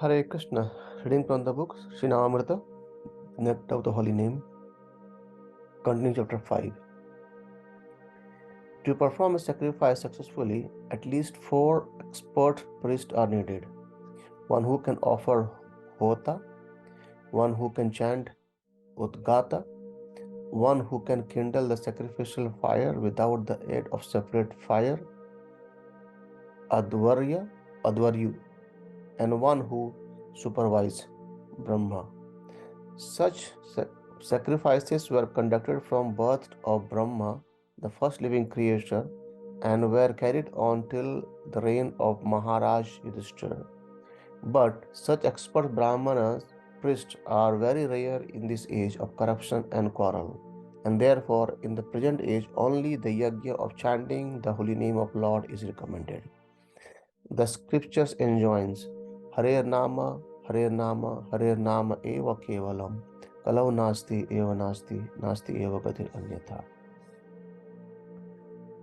Hare Krishna, reading from the book Sri Namamrta, Nectar of the Holy Name, continuing chapter 5. To perform a sacrifice successfully, at least 4 expert priests are needed. One who can offer hota, one who can chant udgata, one who can kindle the sacrificial fire without the aid of separate fire, advaryu, and one who supervise Brahma. Such sacrifices were conducted from birth of Brahma, the first living creature, and were carried on till the reign of Maharaj Yudhishthira. But such expert Brahmanas, priests, are very rare in this age of corruption and quarrel, and therefore in the present age only the yajna of chanting the holy name of Lord is recommended. The scriptures enjoins Hare Nama, Hare Nama eva kevalam, kalau nasti eva gatir anyatha.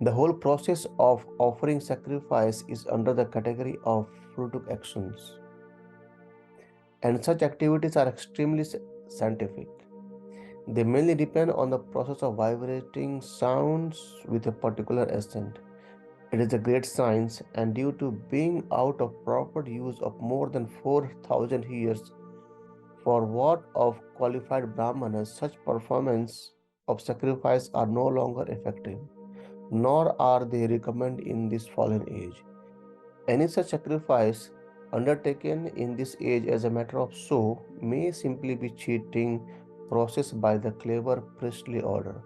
The whole process of offering sacrifice is under the category of fruitic actions, and such activities are extremely scientific. They mainly depend on the process of vibrating sounds with a particular accent. It is a great science, and due to being out of proper use of more than 4,000 years, for what of qualified Brahmanas, such performance of sacrifice are no longer effective, nor are they recommended in this fallen age. Any such sacrifice undertaken in this age as a matter of show may simply be cheating processed by the clever priestly order,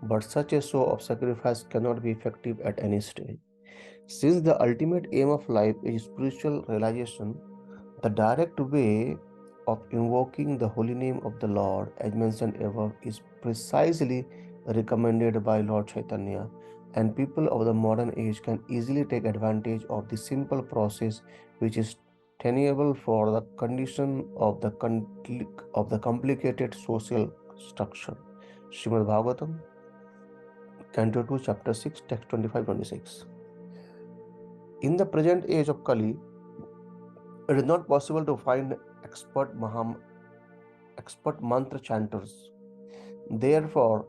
but such a show of sacrifice cannot be effective at any stage. Since the ultimate aim of life is spiritual realization, the direct way of invoking the holy name of the Lord, as mentioned above, is precisely recommended by Lord Chaitanya, and people of the modern age can easily take advantage of the simple process which is tenable for the condition of the complicated social structure. Srimad Bhagavatam, Canto 2, Chapter 6, Text 25-26. In the present age of Kali, it is not possible to find expert mantra chanters. Therefore,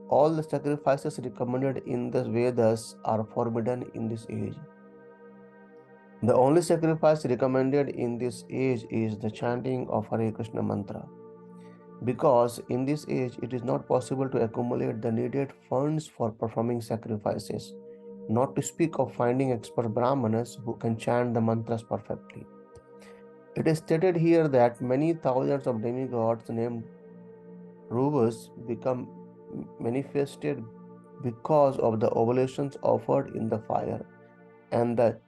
all the sacrifices recommended in the Vedas are forbidden in this age. The only sacrifice recommended in this age is the chanting of Hare Krishna mantra. Because in this age it is not possible to accumulate the needed funds for performing sacrifices, not to speak of finding expert Brahmanas who can chant the mantras perfectly. It is stated here that many thousands of demigods named Ruvas become manifested because of the oblations offered in the fire and the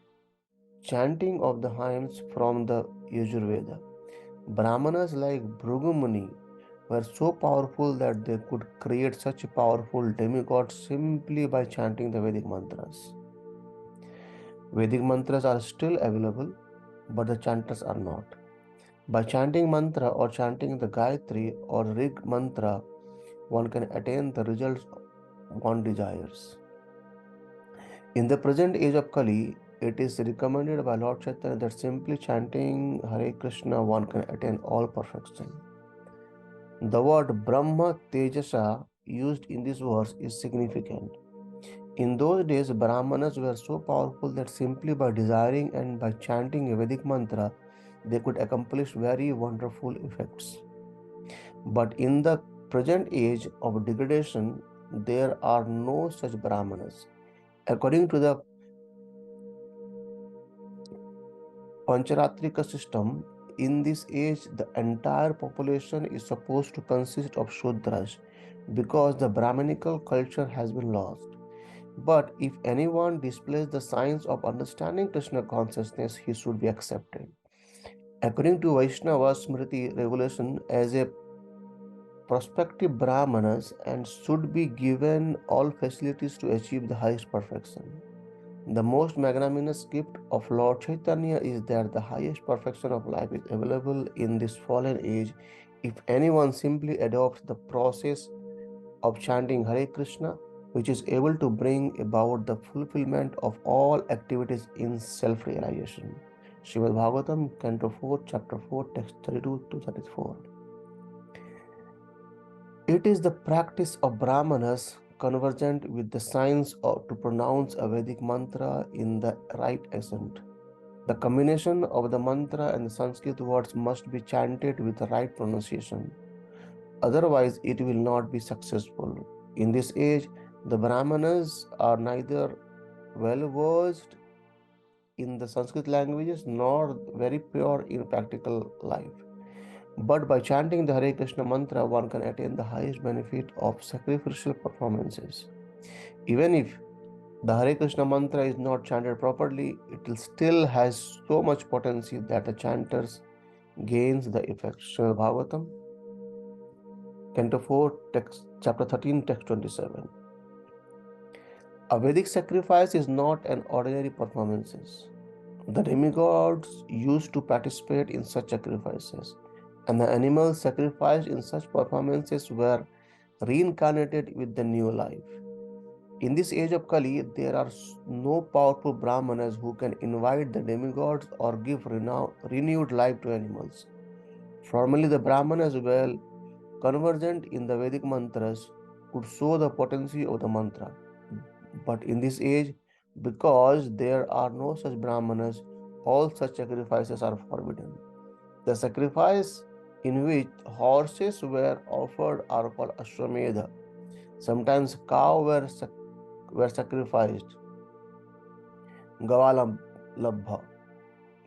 chanting of the hymns from the Yajurveda. Brahmanas like Bhrigu Muni were so powerful that they could create such powerful demigods simply by chanting the Vedic mantras. Vedic mantras are still available, but the chanters are not. By chanting mantra or chanting the Gayatri or Rig mantra, one can attain the results one desires. In the present age of Kali, it is recommended by Lord Chaitanya that simply chanting Hare Krishna one can attain all perfection. The word Brahma Tejasa used in this verse is significant. In those days, Brahmanas were so powerful that simply by desiring and by chanting a Vedic mantra, they could accomplish very wonderful effects. But in the present age of degradation, there are no such Brahmanas. According to the Pancharatrika system, in this age, the entire population is supposed to consist of Shudras because the Brahminical culture has been lost. But if anyone displays the signs of understanding Krishna consciousness, he should be accepted. According to Vaishnava Smriti regulation, as a prospective Brahmanas and should be given all facilities to achieve the highest perfection. The most magnanimous gift of Lord Chaitanya is that the highest perfection of life is available in this fallen age if anyone simply adopts the process of chanting Hare Krishna, which is able to bring about the fulfillment of all activities in self-realization. Srimad Bhagavatam, Canto 4, Chapter 4, Text 32 to 34. It is the practice of Brahmanas convergent with the science to pronounce a Vedic mantra in the right accent. The combination of the mantra and the Sanskrit words must be chanted with the right pronunciation. Otherwise, it will not be successful. In this age, the Brahmanas are neither well versed in the Sanskrit languages nor very pure in practical life. But by chanting the Hare Krishna mantra, one can attain the highest benefit of sacrificial performances. Even if the Hare Krishna mantra is not chanted properly, it still has so much potency that the chanters gains the effect. Srimad Bhagavatam, Canto 4, text, Chapter 13, Text 27. A Vedic sacrifice is not an ordinary performance. The demigods used to participate in such sacrifices, and the animals sacrificed in such performances were reincarnated with the new life. In this age of Kali, there are no powerful Brahmanas who can invite the demigods or give renewed life to animals. Formerly, the Brahmanas, well conversant in the Vedic mantras, could show the potency of the mantra. But in this age, because there are no such Brahmanas, all such sacrifices are forbidden. The sacrifice in which horses were offered are called Ashwamedha. Sometimes cows were sacrificed, Gavalambha,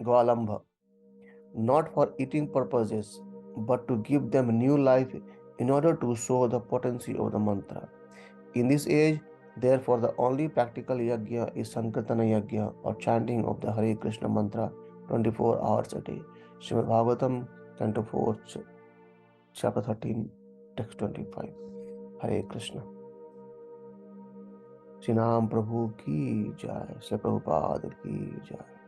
Gavalambha, not for eating purposes, but to give them new life in order to show the potency of the mantra. In this age, therefore, the only practical yagya is Sankirtana-yagna or chanting of the Hare Krishna mantra 24 hours a day. Srimad Bhagavatam, Canto 4, Chapter 13, Text 25. Hare Krishna. Shri नाम प्रभु की जय, श्री प्रभुपाद की जय.